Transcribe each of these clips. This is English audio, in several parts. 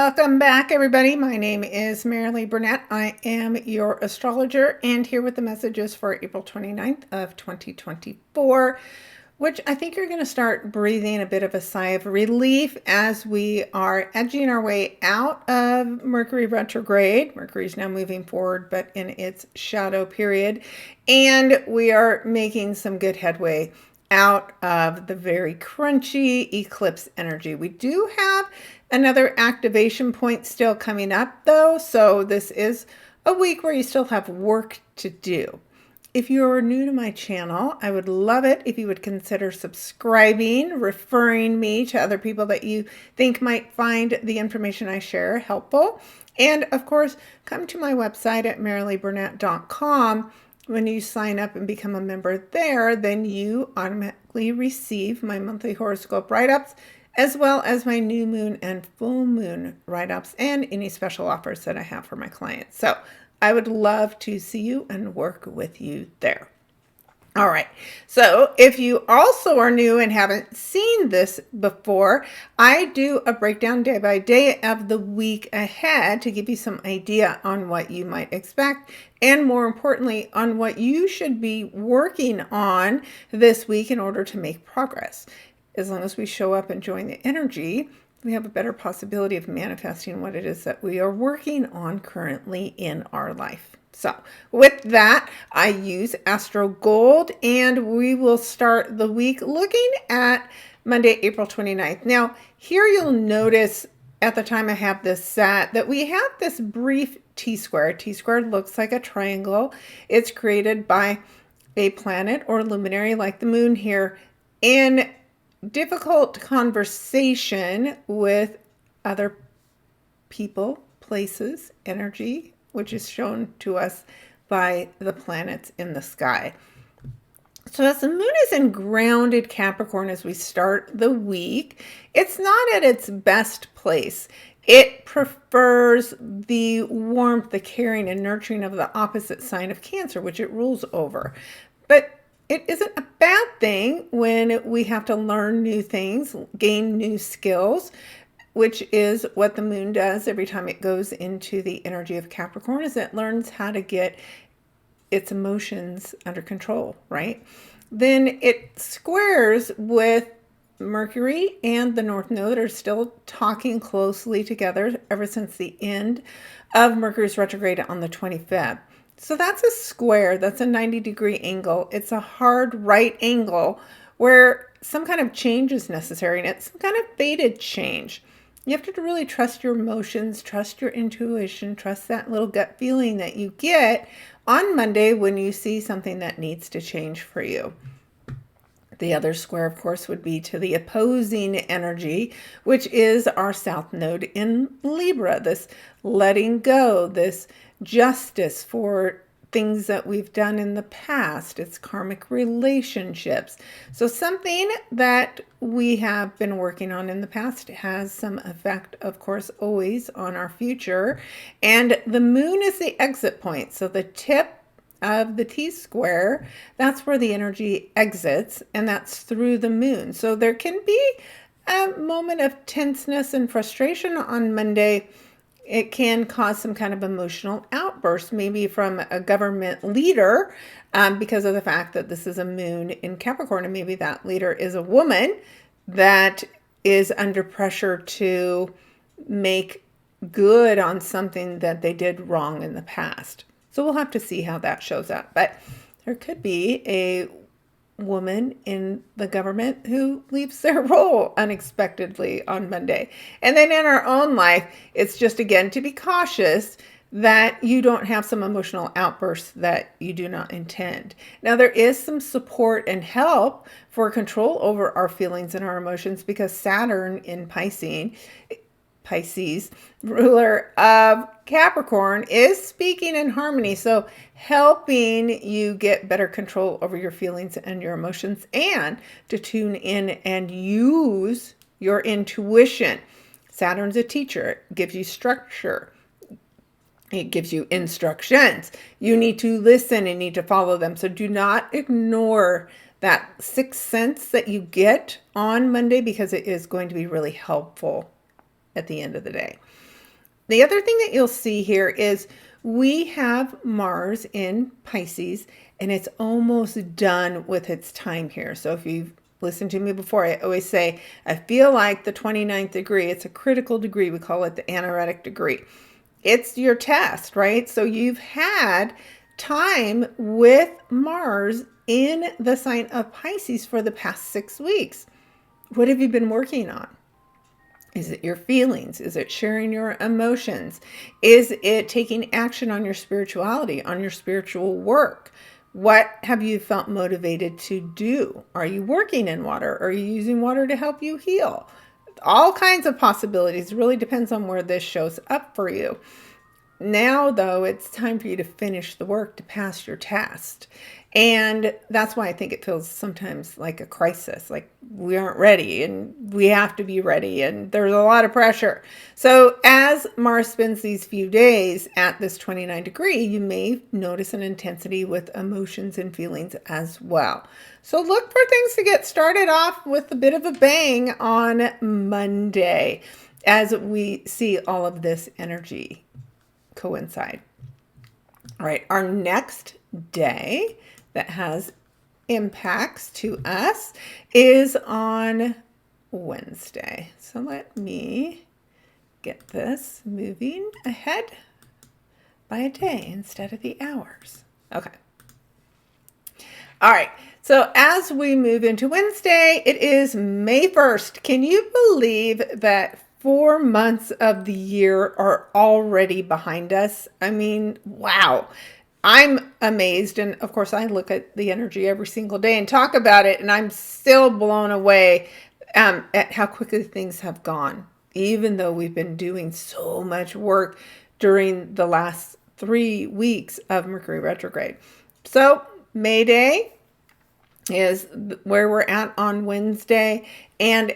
Welcome back, everybody. My name is Marilee Burnett. I am your astrologer and here with the messages for April 29th of 2024, which I think you're going to start breathing a bit of a sigh of relief as we are edging our way out of Mercury retrograde. Mercury is now moving forward, but in its shadow period, and we are making some good headway out of the very crunchy eclipse energy. We do have another activation point still coming up though, so this is a week where you still have work to do. If you're new to my channel, I would love it if you would consider subscribing, referring me to other people that you think might find the information I share helpful. And of course, come to my website at marileeburnett.com. When you sign up and become a member there, then you automatically receive my monthly horoscope write-ups, as well as my new moon and full moon write-ups and any special offers that I have for my clients. So I would love to see you and work with you there. All right, so if you also are new and haven't seen this before, I do a breakdown day by day of the week ahead to give you some idea on what you might expect and more importantly, on what you should be working on this week in order to make progress. As long as we show up and join the energy, we have a better possibility of manifesting what it is that we are working on currently in our life. So with that, I use Astro Gold and we will start the week looking at Monday, April 29th. Now, here you'll notice at the time I have this set that we have this brief T-square. T-square looks like a triangle. It's created by a planet or luminary like the moon here in difficult conversation with other people, places, energy, which is shown to us by the planets in the sky. So as the moon is in grounded Capricorn as we start the week, it's not at its best place. It prefers the warmth, the caring, and nurturing of the opposite sign of Cancer, which it rules over. But it isn't a bad thing when we have to learn new things, gain new skills, which is what the moon does every time it goes into the energy of Capricorn, is it learns how to get its emotions under control, right? Then it squares with Mercury and the North Node are still talking closely together ever since the end of Mercury's retrograde on the 25th. So that's a square, that's a 90-degree angle. It's a hard right angle where some kind of change is necessary, and it's some kind of fated change. You have to really trust your emotions, trust your intuition, trust that little gut feeling that you get on Monday when you see something that needs to change for you. The other square, of course, would be to the opposing energy, which is our South Node in Libra, this letting go, this justice for things that we've done in the past. It's karmic relationships. So something that we have been working on in the past has some effect, of course, always on our future. And the moon is the exit point. So the tip of the T-square, that's where the energy exits, and that's through the moon. So there can be a moment of tenseness and frustration on Monday. It can cause some kind of emotional outburst, maybe from a government leader, because of the fact that this is a moon in Capricorn, and maybe that leader is a woman that is under pressure to make good on something that they did wrong in the past. So we'll have to see how that shows up. But there could be a woman in the government who leaves their role unexpectedly on Monday. And then in our own life, it's just, again, to be cautious that you don't have some emotional outbursts that you do not intend. Now, there is some support and help for control over our feelings and our emotions because Saturn in Pisces, ruler of Capricorn, is speaking in harmony. So helping you get better control over your feelings and your emotions and to tune in and use your intuition. Saturn's a teacher. It gives you structure. It gives you instructions. You need to listen and need to follow them. So do not ignore that sixth sense that you get on Monday because it is going to be really helpful at the end of the day. The other thing that you'll see here is we have Mars in Pisces, and it's almost done with its time here. So if you've listened to me before, I always say, I feel like the 29th degree, it's a critical degree. We call it the anaretic degree. It's your test, right? So you've had time with Mars in the sign of Pisces for the past 6 weeks. What have you been working on? Is it your feelings? Is it sharing your emotions? Is it taking action on your spirituality, on your spiritual work? What have you felt motivated to do? Are you working in water? Are you using water to help you heal? All kinds of possibilities. It really depends on where this shows up for you. Now, though, it's time for you to finish the work to pass your test. And that's why I think it feels sometimes like a crisis, like we aren't ready and we have to be ready and there's a lot of pressure. So as Mars spends these few days at this 29 degree, you may notice an intensity with emotions and feelings as well. So look for things to get started off with a bit of a bang on Monday as we see all of this energy coincide. All right, our next day that has impacts to us is on Wednesday. So let me get this moving ahead by a day instead of the hours. Okay. All right. So as we move into Wednesday, it is May 1st. Can you believe that 4 months of the year are already behind us? I mean, wow. I'm amazed. And of course, I look at the energy every single day and talk about it. And I'm still blown away at how quickly things have gone, even though we've been doing so much work during the last 3 weeks of Mercury retrograde. So May Day is where we're at on Wednesday. And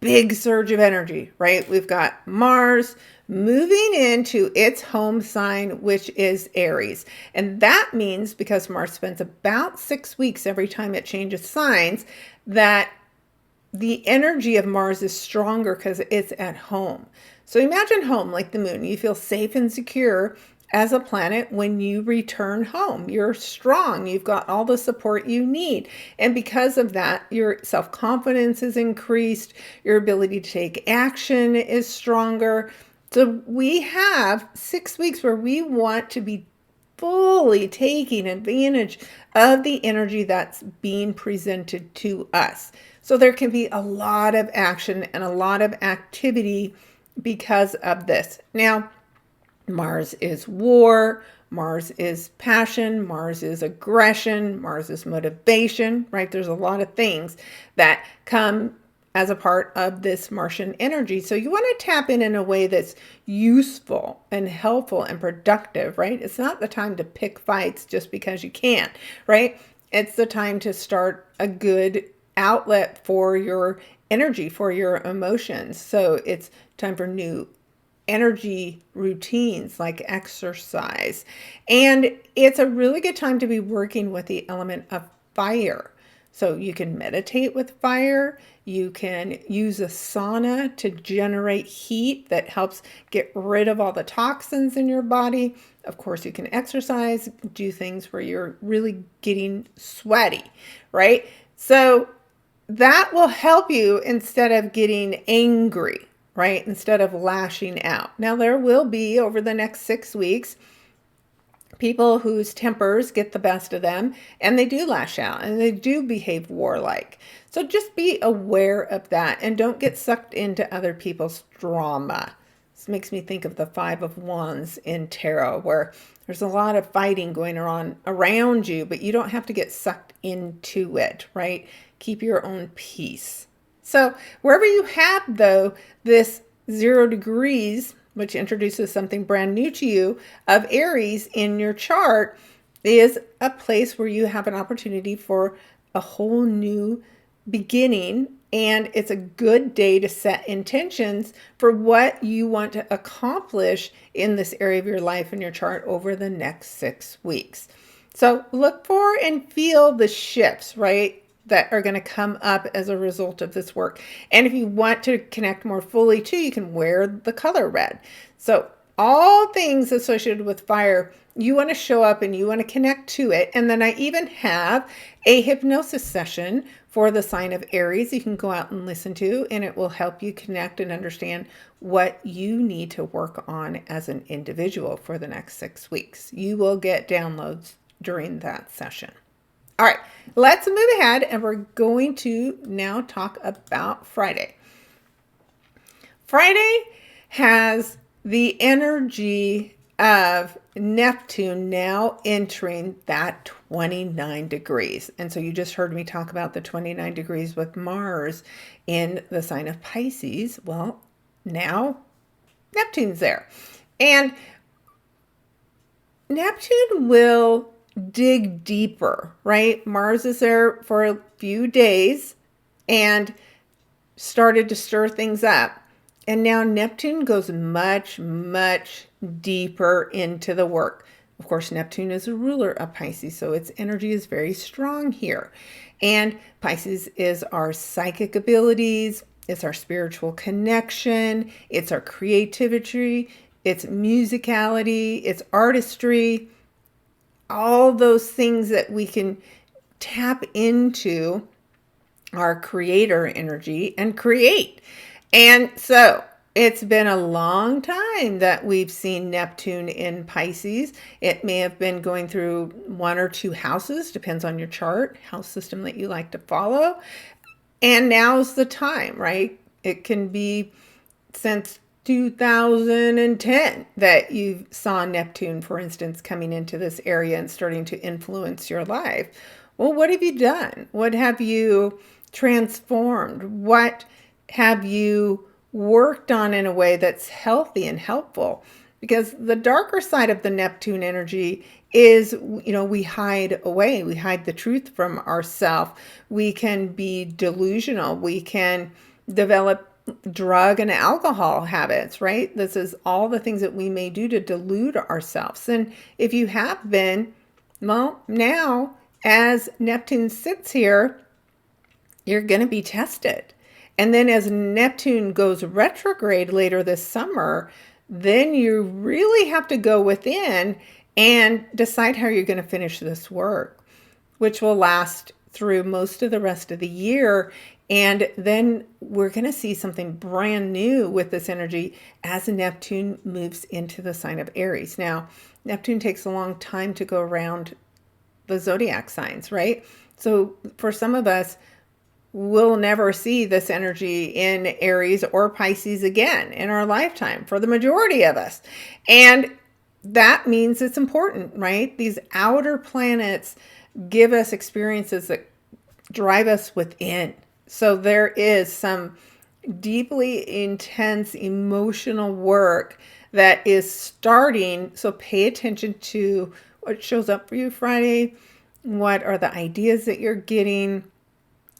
big surge of energy, right? We've got Mars moving into its home sign, which is Aries. And that means, because Mars spends about 6 weeks every time it changes signs, that the energy of Mars is stronger because it's at home. So imagine home like the moon. You feel safe and secure as a planet when you return home. You're strong. You've got all the support you need. And because of that, your self-confidence is increased. Your ability to take action is stronger. So we have 6 weeks where we want to be fully taking advantage of the energy that's being presented to us. So there can be a lot of action and a lot of activity because of this. Now, Mars is war, Mars is passion, Mars is aggression, Mars is motivation, right? There's a lot of things that come as a part of this Martian energy. So you want to tap in a way that's useful and helpful and productive, right? It's not the time to pick fights just because you can, right? It's the time to start a good outlet for your energy, for your emotions. So it's time for new energy routines like exercise. And it's a really good time to be working with the element of fire. So you can meditate with fire. You can use a sauna to generate heat that helps get rid of all the toxins in your body. Of course, you can exercise, do things where you're really getting sweaty, right? So that will help you instead of getting angry, right? Instead of lashing out. Now, there will be, over the next 6 weeks, people whose tempers get the best of them and they do lash out and they do behave warlike. So just be aware of that and don't get sucked into other people's drama. This makes me think of the 5 of Wands in tarot, where there's a lot of fighting going on around you, but you don't have to get sucked into it, right? Keep your own peace. So wherever you have, though, this 0 degrees, which introduces something brand new to you, of Aries in your chart, is a place where you have an opportunity for a whole new beginning. And it's a good day to set intentions for what you want to accomplish in this area of your life in your chart over the next 6 weeks. So look for and feel the shifts, right? that are going to come up as a result of this work. And if you want to connect more fully too, you can wear the color red. So all things associated with fire, you want to show up and you want to connect to it. And then I even have a hypnosis session for the sign of Aries you can go out and listen to, and it will help you connect and understand what you need to work on as an individual for the next 6 weeks. You will get downloads during that session. All right, let's move ahead, and we're going to now talk about Friday. Friday has the energy of Neptune now entering that 29 degrees. And so you just heard me talk about the 29 degrees with Mars in the sign of Pisces. Well, now Neptune's there. And Neptune will dig deeper, right? Mars is there for a few days and started to stir things up. And now Neptune goes much, much deeper into the work. Of course, Neptune is a ruler of Pisces, so its energy is very strong here. And Pisces is our psychic abilities, it's our spiritual connection, it's our creativity, it's musicality, it's artistry, all those things that we can tap into our creator energy and create. And so it's been a long time that we've seen Neptune in Pisces. It may have been going through 1 or 2 houses, depends on your chart, house system that you like to follow. And now's the time, right? It can be since 2010 that you saw Neptune, for instance, coming into this area and starting to influence your life. Well, what have you done? What have you transformed? What have you worked on in a way that's healthy and helpful? Because the darker side of the Neptune energy is, we hide away. We hide the truth from ourselves. We can be delusional. We can develop drug and alcohol habits, right? This is all the things that we may do to delude ourselves. And if you have been, well, now as Neptune sits here, you're going to be tested. And then as Neptune goes retrograde later this summer, then you really have to go within and decide how you're going to finish this work, which will last through most of the rest of the year. And then we're going to see something brand new with this energy as Neptune moves into the sign of Aries. Now, Neptune takes a long time to go around the zodiac signs, right? So for some of us, we'll never see this energy in Aries or Pisces again in our lifetime, for the majority of us. And that means it's important, right? These outer planets give us experiences that drive us within. So there is some deeply intense emotional work that is starting. So pay attention to what shows up for you Friday. What are the ideas that you're getting?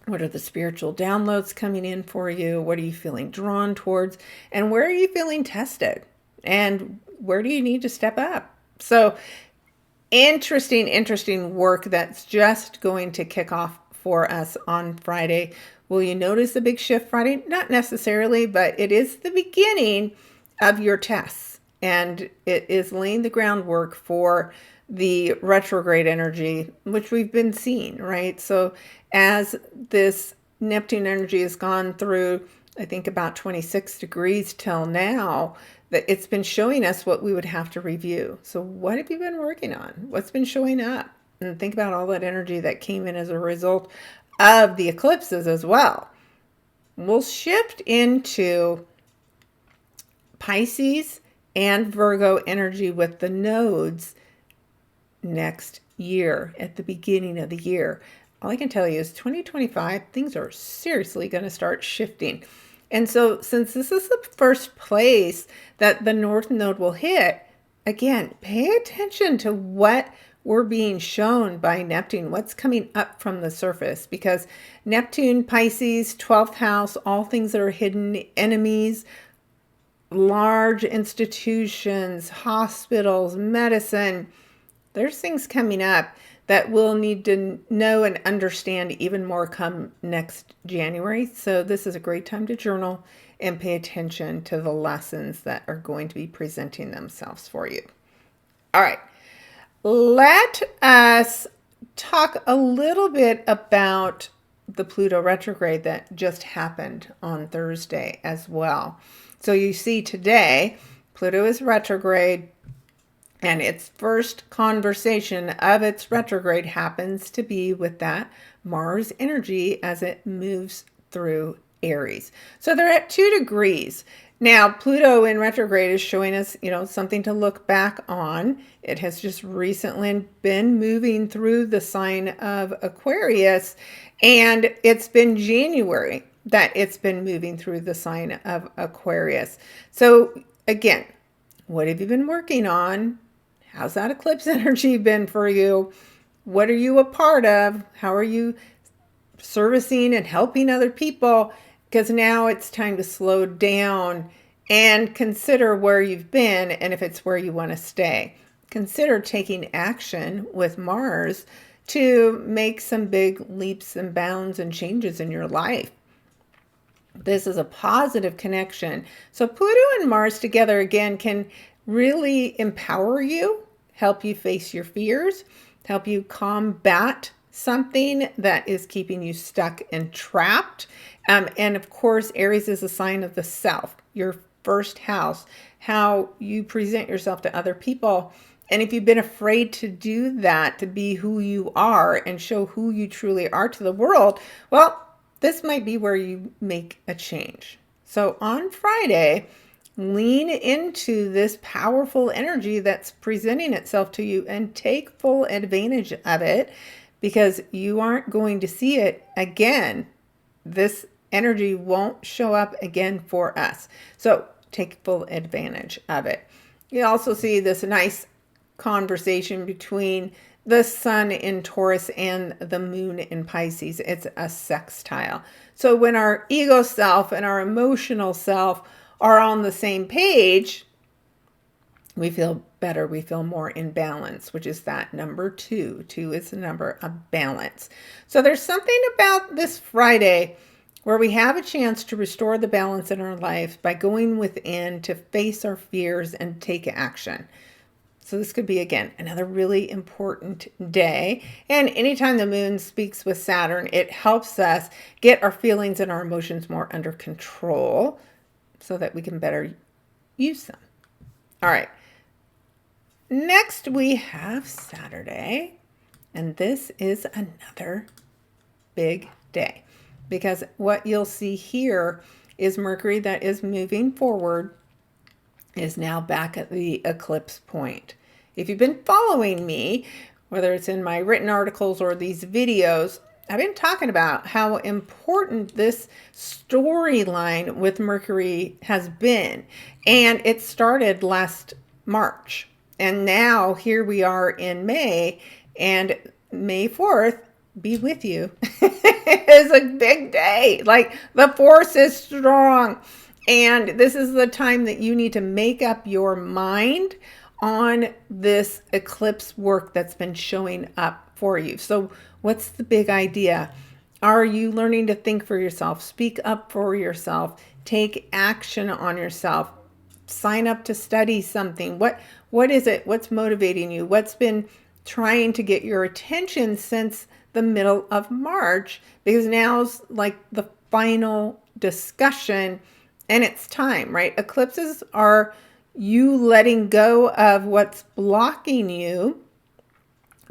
What are the spiritual downloads coming in for you? What are you feeling drawn towards? And where are you feeling tested? And where do you need to step up? So interesting work that's just going to kick off for us on Friday. Will you notice the big shift Friday? Not necessarily, but it is the beginning of your tests. And it is laying the groundwork for the retrograde energy, which we've been seeing, right? So as this Neptune energy has gone through, I think about 26 degrees till now, that it's been showing us what we would have to review. So what have you been working on? What's been showing up? And think about all that energy that came in as a result of the eclipses as well. We'll shift into Pisces and Virgo energy with the nodes next year, at the beginning of the year. All I can tell you is 2025, things are seriously going to start shifting. And so since this is the first place that the North Node will hit, again, pay attention to what we're being shown by Neptune, what's coming up from the surface, because Neptune, Pisces, 12th house, all things that are hidden, enemies, large institutions, hospitals, medicine, there's things coming up that we'll need to know and understand even more come next January. So this is a great time to journal and pay attention to the lessons that are going to be presenting themselves for you. All right, let us talk a little bit about the Pluto retrograde that just happened on Thursday as well. So you see today, Pluto is retrograde, and its first conversation of its retrograde happens to be with that Mars energy as it moves through Aries. So they're at 2 degrees. Now, Pluto in retrograde is showing us, something to look back on. It has just recently been moving through the sign of Aquarius, and it's been January that it's been moving through the sign of Aquarius. So again, what have you been working on? How's that eclipse energy been for you? What are you a part of? How are you servicing and helping other people? Because now it's time to slow down and consider where you've been and if it's where you want to stay. Consider taking action with Mars to make some big leaps and bounds and changes in your life. This is a positive connection. So Pluto and Mars together again can really empower you, help you face your fears, help you combat something that is keeping you stuck and trapped. And of course, Aries is a sign of the self, your first house, how you present yourself to other people. And if you've been afraid to do that, to be who you are and show who you truly are to the world, well, this might be where you make a change. So on Friday, lean into this powerful energy that's presenting itself to you and take full advantage of it, because you aren't going to see it again. This energy won't show up again for us. So take full advantage of it. You also see this nice conversation between the sun in Taurus and the moon in Pisces. It's a sextile. So when our ego self and our emotional self are on the same page, we feel better. We feel more in balance, which is that number 2. 2 is the number of balance. So there's something about this Friday where we have a chance to restore the balance in our life by going within to face our fears and take action. So this could be, again, another really important day. And anytime the moon speaks with Saturn, it helps us get our feelings and our emotions more under control so that we can better use them. All right. Next, we have Saturday. And this is another big day, because what you'll see here is Mercury, that is moving forward, is now back at the eclipse point. If you've been following me, whether it's in my written articles or these videos, I've been talking about how important this storyline with Mercury has been. And it started last March. And now here we are in May, and May 4th, be with you. It's a big day. Like, the force is strong. And this is the time that you need to make up your mind on this eclipse work that's been showing up for you. So what's the big idea? Are you learning to think for yourself, speak up for yourself, take action on yourself, sign up to study something? What is it? What's motivating you? What's been trying to get your attention since the middle of March? Because now's like the final discussion. And it's time, right? Eclipses are you letting go of what's blocking you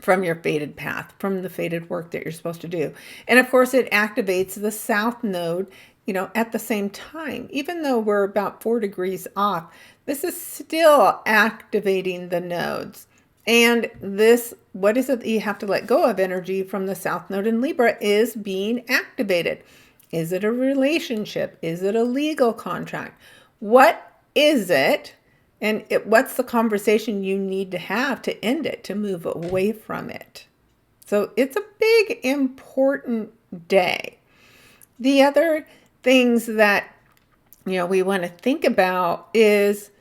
from your fated path, from the fated work that you're supposed to do. And of course, it activates the south node, at the same time. Even though we're about 4 degrees off, this is still activating the nodes. And this, what is it that you have to let go of energy from the south node in Libra, is being activated. Is it a relationship? Is it a legal contract? What is it? And what's the conversation you need to have to end it, to move away from it? So it's a big, important day. The other things that, we want to think about is,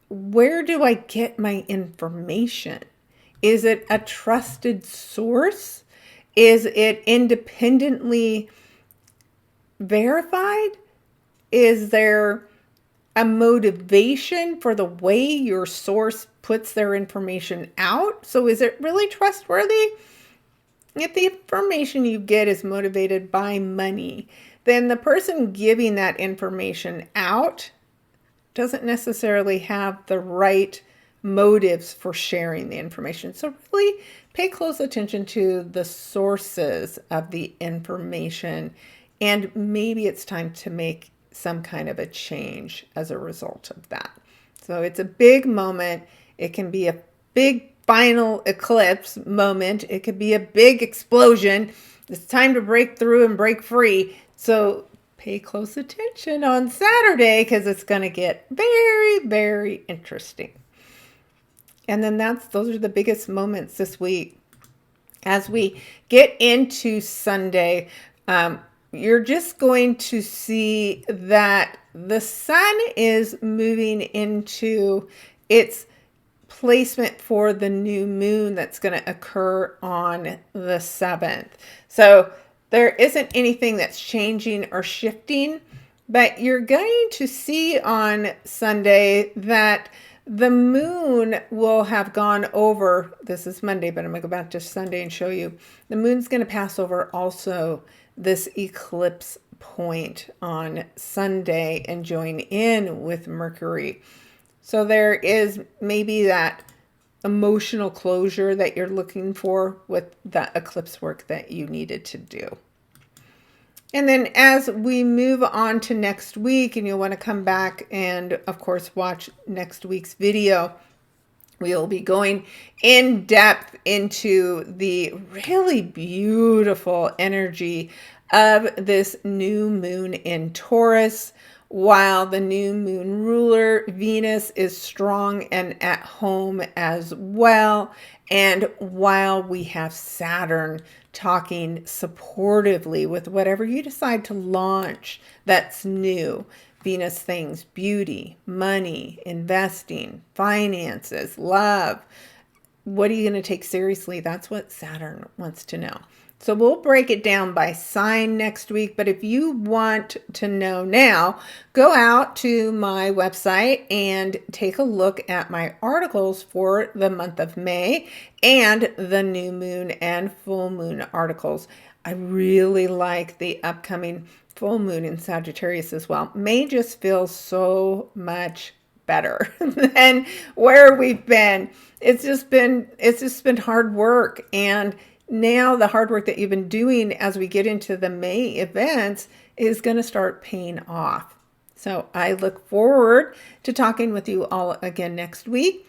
where do I get my information? Is it a trusted source? Is it independently verified? Is there a motivation for the way your source puts their information out? So is it really trustworthy? If the information you get is motivated by money, then the person giving that information out doesn't necessarily have the right motives for sharing the information. So really pay close attention to the sources of the information, and maybe it's time to make some kind of a change as a result of that. So it's a big moment. It can be a big final eclipse moment. It could be a big explosion. It's time to break through and break free. So pay close attention on Saturday, because it's going to get very, very interesting. And then those are the biggest moments this week. As we get into Sunday, you're just going to see that the sun is moving into its placement for the new moon that's going to occur on the 7th. So there isn't anything that's changing or shifting, but you're going to see on Sunday that the moon will have gone over. This is Monday, but I'm going to go back to Sunday and show you. The moon's going to pass over also this eclipse point on Sunday and join in with Mercury. So there is maybe that emotional closure that you're looking for with that eclipse work that you needed to do. And then as we move on to next week, and you'll want to come back and, of course, watch next week's video, we'll be going in depth into the really beautiful energy of this new moon in Taurus. While the new moon ruler, Venus, is strong and at home as well. And while we have Saturn talking supportively with whatever you decide to launch that's new. Venus things, beauty, money, investing, finances, love. What are you going to take seriously? That's what Saturn wants to know. So we'll break it down by sign next week. But if you want to know now, go out to my website and take a look at my articles for the month of May and the new moon and full moon articles. I really like the upcoming full moon in Sagittarius as well. May just feels so much better than where we've been. It's just been hard work, and now the hard work that you've been doing as we get into the May events is going to start paying off. So I look forward to talking with you all again next week.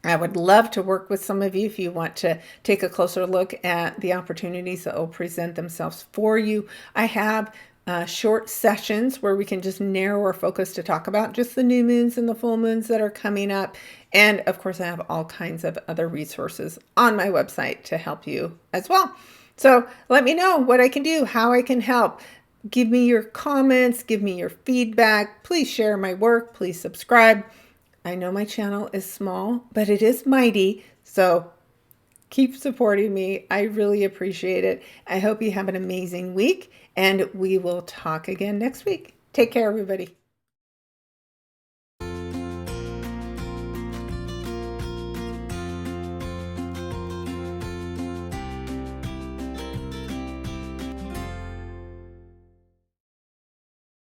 I would love to work with some of you if you want to take a closer look at the opportunities that will present themselves for you. I have short sessions where we can just narrow our focus to talk about just the new moons and the full moons that are coming up. And of course, I have all kinds of other resources on my website to help you as well. So let me know what I can do, how I can help. Give me your comments, give me your feedback. Please share my work. Please subscribe. I know my channel is small, but it is mighty. So keep supporting me. I really appreciate it. I hope you have an amazing week, and we will talk again next week. Take care, everybody.